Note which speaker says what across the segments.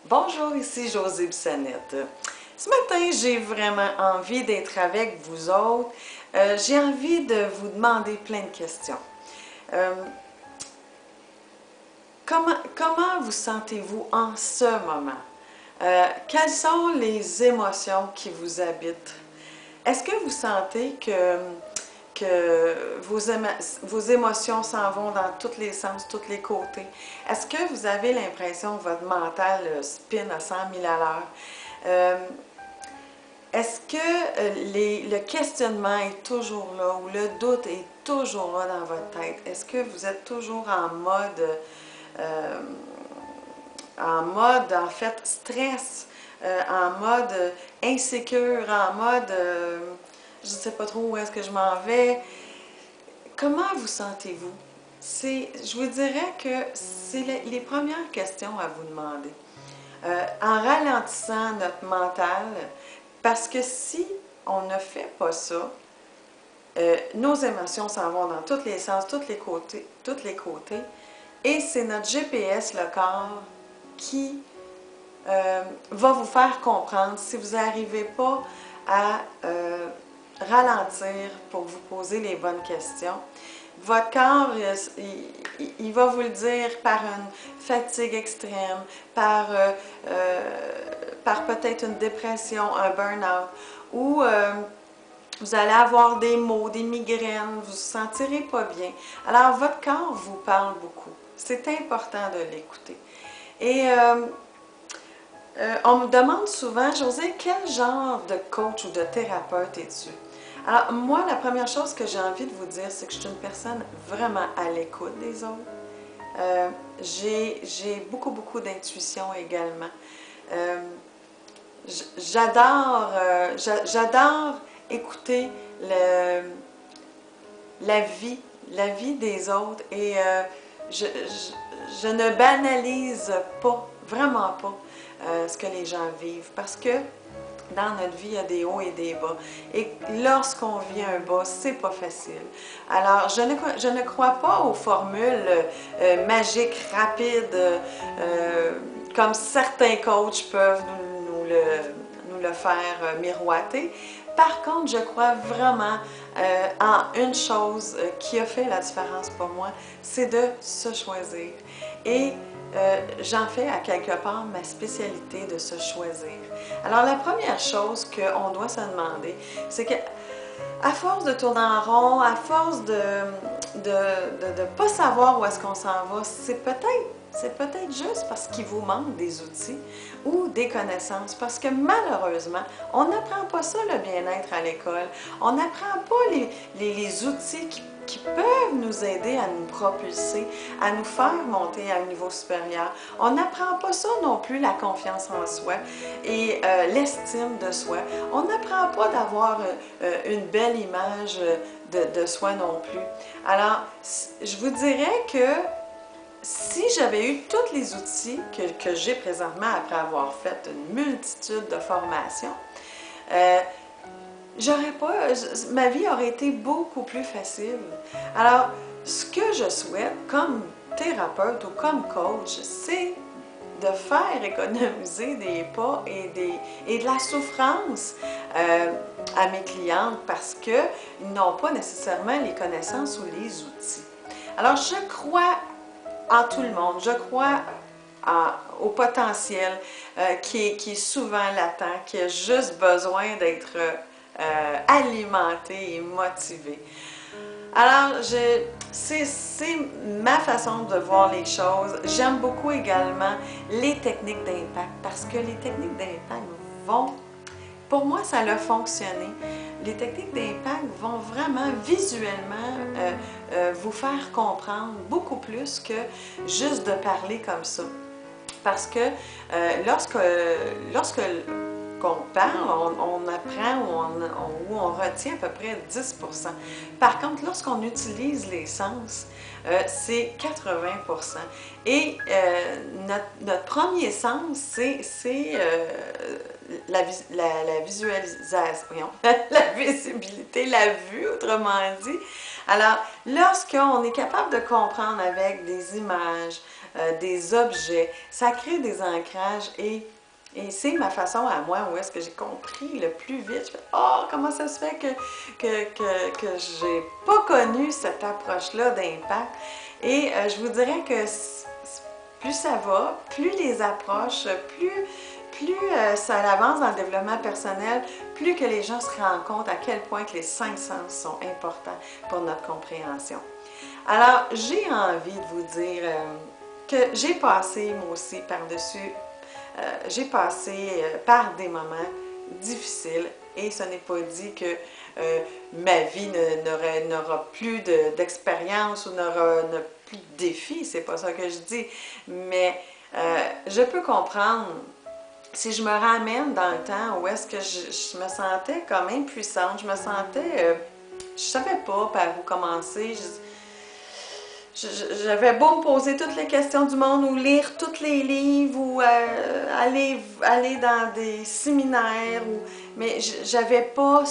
Speaker 1: Bonjour, ici Josée Bissonnette. Ce matin, j'ai vraiment envie d'être avec vous autres. J'ai envie de vous demander plein de questions. Euh, comment vous sentez-vous en ce moment? Quelles sont les émotions qui vous habitent? Est-ce que vous sentez que vos émotions s'en vont dans tous les sens, tous les côtés? Est-ce que vous avez l'impression que votre mental spin à 100 000 à l'heure? Est-ce que le questionnement est toujours là ou le doute est toujours là dans votre tête? Est-ce que vous êtes toujours euh, en fait, stress, en mode insécure, en mode je ne sais pas trop où est-ce que je m'en vais? Comment vous sentez-vous? Je vous dirais que c'est les premières questions à vous demander. En ralentissant notre mental, parce que si on ne fait pas ça, nos émotions s'en vont dans tous les sens, tous les côtés, et c'est notre GPS, le corps, qui va vous faire comprendre si vous n'arrivez pas à ralentir pour vous poser les bonnes questions. Votre corps, il va vous le dire par une fatigue extrême, par peut-être une dépression, un burn-out, ou vous allez avoir des maux, des migraines, vous ne vous sentirez pas bien. Alors, votre corps vous parle beaucoup. C'est important de l'écouter. Et on me demande souvent, Josée, quel genre de coach ou de thérapeute es-tu? Alors, moi, la première chose que j'ai envie de vous dire, c'est que je suis une personne vraiment à l'écoute des autres. J'ai beaucoup d'intuition également. J'adore écouter la vie des autres et je ne banalise pas, vraiment pas, ce que les gens vivent parce que dans notre vie, il y a des hauts et des bas. Et lorsqu'on vit un bas, c'est pas facile. Alors, je ne crois pas aux formules magiques, rapides, comme certains coachs peuvent nous le faire miroiter. Par contre, je crois vraiment en une chose qui a fait la différence pour moi, c'est de se choisir. Et j'en fais à quelque part ma spécialité de se choisir. Alors, la première chose qu'on doit se demander, c'est que à force de tourner en rond, à force de ne pas savoir où est-ce qu'on s'en va, c'est peut-être juste parce qu'il vous manque des outils ou des connaissances. Parce que malheureusement, on n'apprend pas ça, le bien-être à l'école. On n'apprend pas les outils qui peuvent nous aider à nous propulser, à nous faire monter à un niveau supérieur. On n'apprend pas ça non plus, la confiance en soi et l'estime de soi. On n'apprend pas d'avoir une belle image de soi non plus. Alors, je vous dirais que si j'avais eu tous les outils que j'ai présentement après avoir fait une multitude de formations, ma vie aurait été beaucoup plus facile. Alors, ce que je souhaite comme thérapeute ou comme coach, c'est de faire économiser des pas et de la souffrance à mes clientes parce qu'ils n'ont pas nécessairement les connaissances ou les outils. Alors, je crois en tout le monde, je crois au potentiel qui est souvent latent, qui a juste besoin d'être alimenté et motivé. Alors, c'est ma façon de voir les choses. J'aime beaucoup également les techniques d'impact parce que les techniques d'impact vont, pour moi, ça a fonctionné. Les techniques d'impact vont vraiment visuellement vous faire comprendre beaucoup plus que juste de parler comme ça. Parce que lorsque qu'on parle, on apprend ou on retient à peu près 10%. Par contre, lorsqu'on utilise les sens, c'est 80%. Et notre premier sens, c'est la visualisation, la visibilité, la vue, autrement dit. Alors, lorsqu'on est capable de comprendre avec des images, des objets. Ça crée des ancrages et c'est ma façon à moi où est-ce que j'ai compris le plus vite. Je fais « Oh, comment ça se fait que j'ai pas connu cette approche-là d'impact? » Et je vous dirais que plus ça va, plus les approches, plus ça avance dans le développement personnel, plus que les gens se rendent compte à quel point que les 5 sens sont importants pour notre compréhension. Alors, j'ai envie de vous dire que j'ai passé, moi aussi, par-dessus, j'ai passé par des moments difficiles et ce n'est pas dit que ma vie n'aura plus d'expérience ou n'aura plus de défis, c'est pas ça que je dis, mais je peux comprendre. Si je me ramène dans le temps où est-ce que je me sentais comme impuissante, je me sentais, je savais pas par où commencer, j'avais beau me poser toutes les questions du monde ou lire tous les livres ou aller dans des séminaires, mais j'avais pas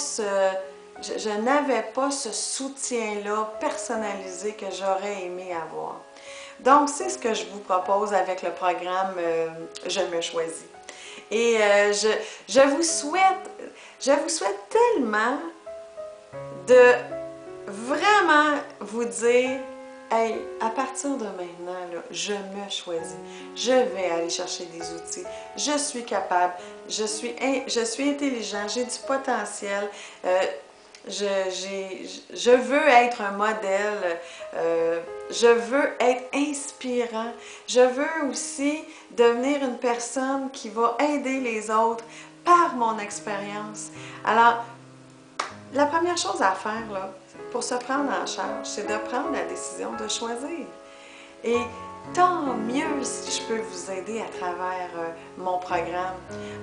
Speaker 1: je n'avais pas ce soutien-là personnalisé que j'aurais aimé avoir. Donc, c'est ce que je vous propose avec le programme Je me choisis. Et je vous souhaite tellement de vraiment vous dire, hey, à partir de maintenant, là, je me choisis. Je vais aller chercher des outils. Je suis capable. Je suis intelligent. J'ai du potentiel. Je veux être un modèle, je veux être inspirant, je veux aussi devenir une personne qui va aider les autres par mon expérience. Alors, la première chose à faire là, pour se prendre en charge, c'est de prendre la décision de choisir. Et tant mieux si je peux vous aider à travers mon programme,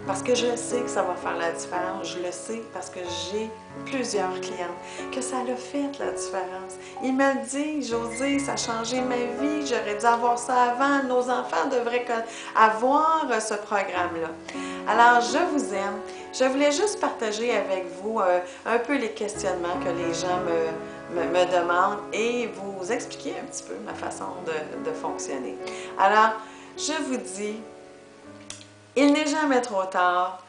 Speaker 1: parce que je sais que ça va faire la différence. Je le sais parce que j'ai plusieurs clientes que ça a fait la différence. Ils me le disent, Josée, ça a changé ma vie, j'aurais dû avoir ça avant, nos enfants devraient avoir ce programme-là. Alors, je vous aime. Je voulais juste partager avec vous un peu les questionnements que les gens me demandent et vous expliquer un petit peu ma façon de fonctionner. Alors, je vous dis, il n'est jamais trop tard.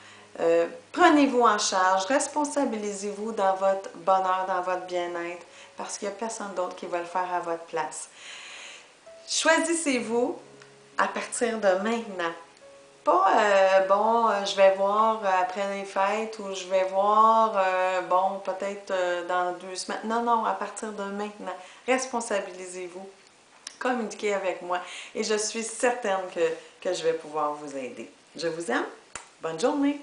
Speaker 1: Prenez-vous en charge, responsabilisez-vous dans votre bonheur, dans votre bien-être, parce qu'il n'y a personne d'autre qui va le faire à votre place. Choisissez-vous à partir de maintenant. Pas, je vais voir après les fêtes ou je vais voir, peut-être dans 2 semaines. Non, non, à partir de maintenant, responsabilisez-vous, communiquez avec moi et je suis certaine que je vais pouvoir vous aider. Je vous aime. Bonne journée!